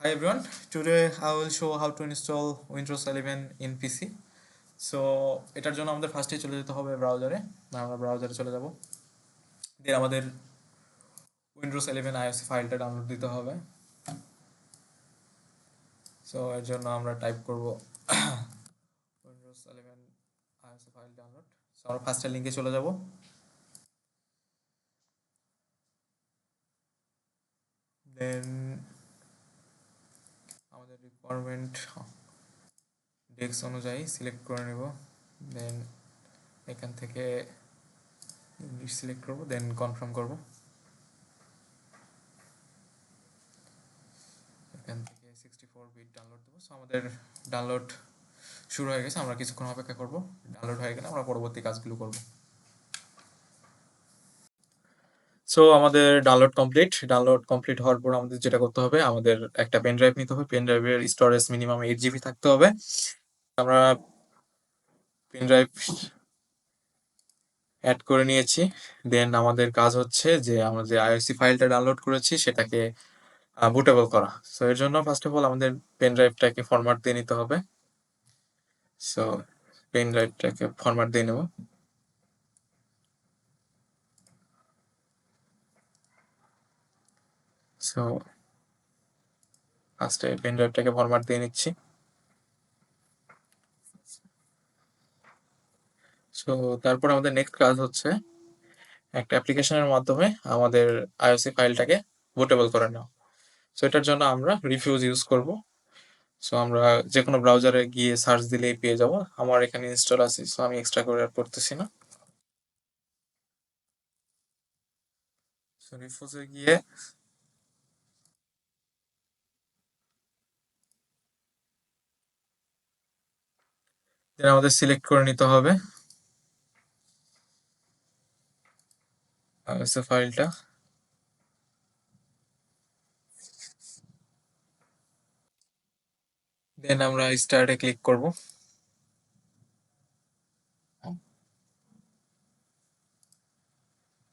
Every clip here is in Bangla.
Hi everyone, today I will show how to install Windows 11 in PC. So এটার জন্য আমাদের ফার্স্টে চলে যেতে হবে ব্রাউজারে। আমরা ব্রাউজারে চলে যাব, দিয়ে আমাদের উইন্ডোজ 11 আইওসি ফাইলটা ডাউনলোড দিতে হবে। সো এর জন্য আমরা টাইপ করব Windows 11 IOC file download. So আমরা ফার্স্টের লিঙ্কে চলে যাব, দেন আমাদের রিকোয়ারমেন্ট ডেস্ক অনুযায়ী সিলেক্ট করে নেব, দেন এখান থেকে ইংলিশ সিলেক্ট করব, দেন কনফার্ম করব। এখান থেকে 64 বিট ডাউনলোড দেবো। সো আমাদের ডাউনলোড শুরু হয়ে গেছে, আমরা কিছুক্ষণ অপেক্ষা করব। ডাউনলোড হয়ে গেলে আমরা পরবর্তী কাজগুলো করব। সো আমাদের ডাউনলোড কমপ্লিট হওয়ার পর আমাদের যেটা করতে হবে, আমাদের একটা পেন ড্রাইভ নিতে হবে। পেন ড্রাইভের স্টোরেজ মিনিমাম 8 জিবি থাকতে হবে। আমরা পেন ড্রাইভ অ্যাড করে নিয়েছি। দেন আমাদের কাজ হচ্ছে যে আমরা যে আইওসি ফাইলটা ডাউনলোড করেছি সেটাকে বুটেবল করা। সো এর জন্য ফার্স্ট অফ অল আমাদের পেন ড্রাইভটাকে ফরম্যাট দিয়ে নিতে হবে। সো পেন ড্রাইভটাকে ফরম্যাট দিয়ে নেব। সো ফার্স্টে পেন ড্রাইভটাকে ফরম্যাট দিয়ে নিচ্ছি। সো তারপর আমাদের নেক্সট কাজ হচ্ছে একটা অ্যাপ্লিকেশনের মাধ্যমে আমাদের আইওসি ফাইলটাকে বুটেবল করে নেওয়া। সো এটার জন্য আমরা রিফিউজ ইউজ করব। সো আমরা যে কোনো ব্রাউজারে গিয়ে সার্চ দিলেই পেয়ে যাব। আমার এখানে ইনস্টল আছে, সো আমি এক্সট্রা করে আর করতেছি না। সো রিফিউজে গিয়ে দেন আমাদের সিলেক্ট করে নিতে হবে আইওসি ফাইলটা। দেন আমরা স্টার্টে ক্লিক করব।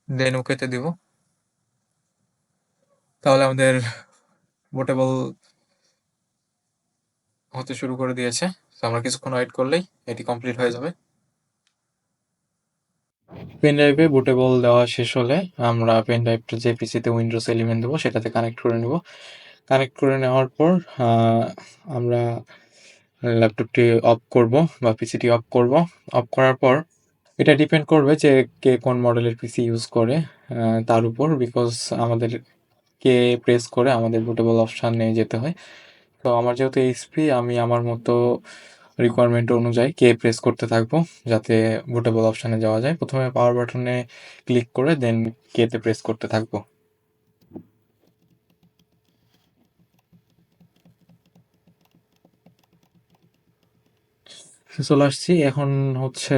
দেন ওকেতে দিব। তাহলে আমাদের বুটেবল হতে শুরু করে দিয়েছে। তো আমরা কিছুক্ষণ ওয়েট করলেই এটি কমপ্লিট হয়ে যাবে। পেন ড্রাইভে বুটেবল দেওয়া শেষ হলে আমরা পেন ড্রাইভটা যে পিসিতে উইন্ডোজ 11 দেবো সেটাতে কানেক্ট করে নেব। কানেক্ট করে নেওয়ার পর আমরা ল্যাপটপটি অফ করব বা পিসিটি অফ করব। অফ করার পর এটা ডিপেন্ড করবে যে কে কোন মডেলের পিসি ইউজ করে তার উপর, বিকজ আমাদের কে প্রেস করে আমাদের বুটেবল অপশানে যেতে হয়। তো আমার যেহেতু এইচপি, আমি আমার মতো রিকোয়ারমেন্ট অনুযায়ী কে প্রেস করতে থাকবো যাতে বুটেবল অপশানে যাওয়া যায়। প্রথমে পাওয়ার বাটনে ক্লিক করে দেন কেতে প্রেস করতে থাকবো। চলে আসছি। এখন হচ্ছে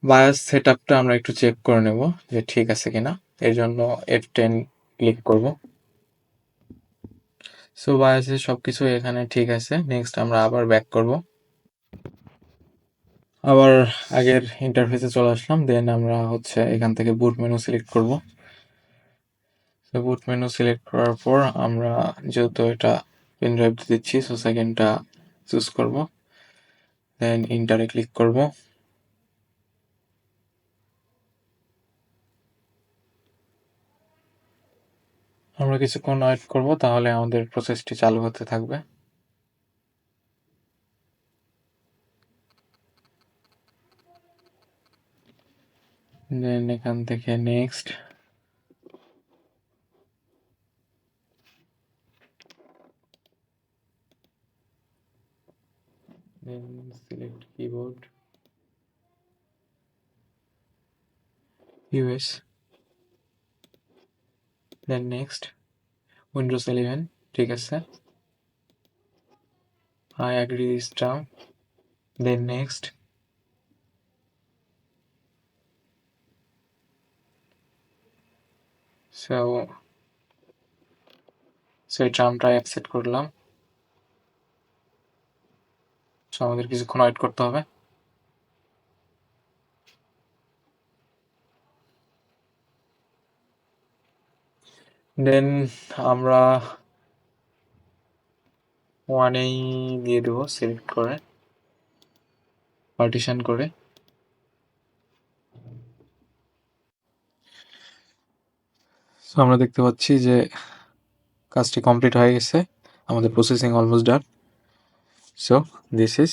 বায়াস সেট আপটা আমরা একটু চেক করে নেব যে ঠিক আছে কিনা। এর জন্য F10 ক্লিক করব। সো বায়াসের সব কিছু এখানে ঠিক আছে। নেক্সট আমরা আবার ব্যাক করব। আবার আগের ইন্টারফেসে চলে আসলাম। দেন আমরা হচ্ছে এখান থেকে বুট মেনু সিলেক্ট করব। তো বুট মেনু সিলেক্ট করার পর আমরা যেহেতু এটা পেন ড্রাইভ দিচ্ছি, সো সেকেন্ডটা চুজ করব। দেন ইন্টারে ক্লিক করব। আমরা কিছুক্ষণ ওয়েট করব, তাহলে আমাদের প্রসেসটি চালু হতে থাকবে। দেন এখান থেকে next, then select keyboard US, then next Windows 11। ঠিক আছে, I agree this term, then next. So এই টার্মটা অ্যাকসেপ্ট করলাম। সো আমাদের কিছুক্ষণ ওয়েট করতে হবে। দেন আমরা ওয়ানেই দিয়ে দেবো সিলেক্ট করে, পার্টিশন করে। সো আমরা দেখতে পাচ্ছি যে কাজটি কমপ্লিট হয়ে গেছে, আমাদের processing almost done. So this is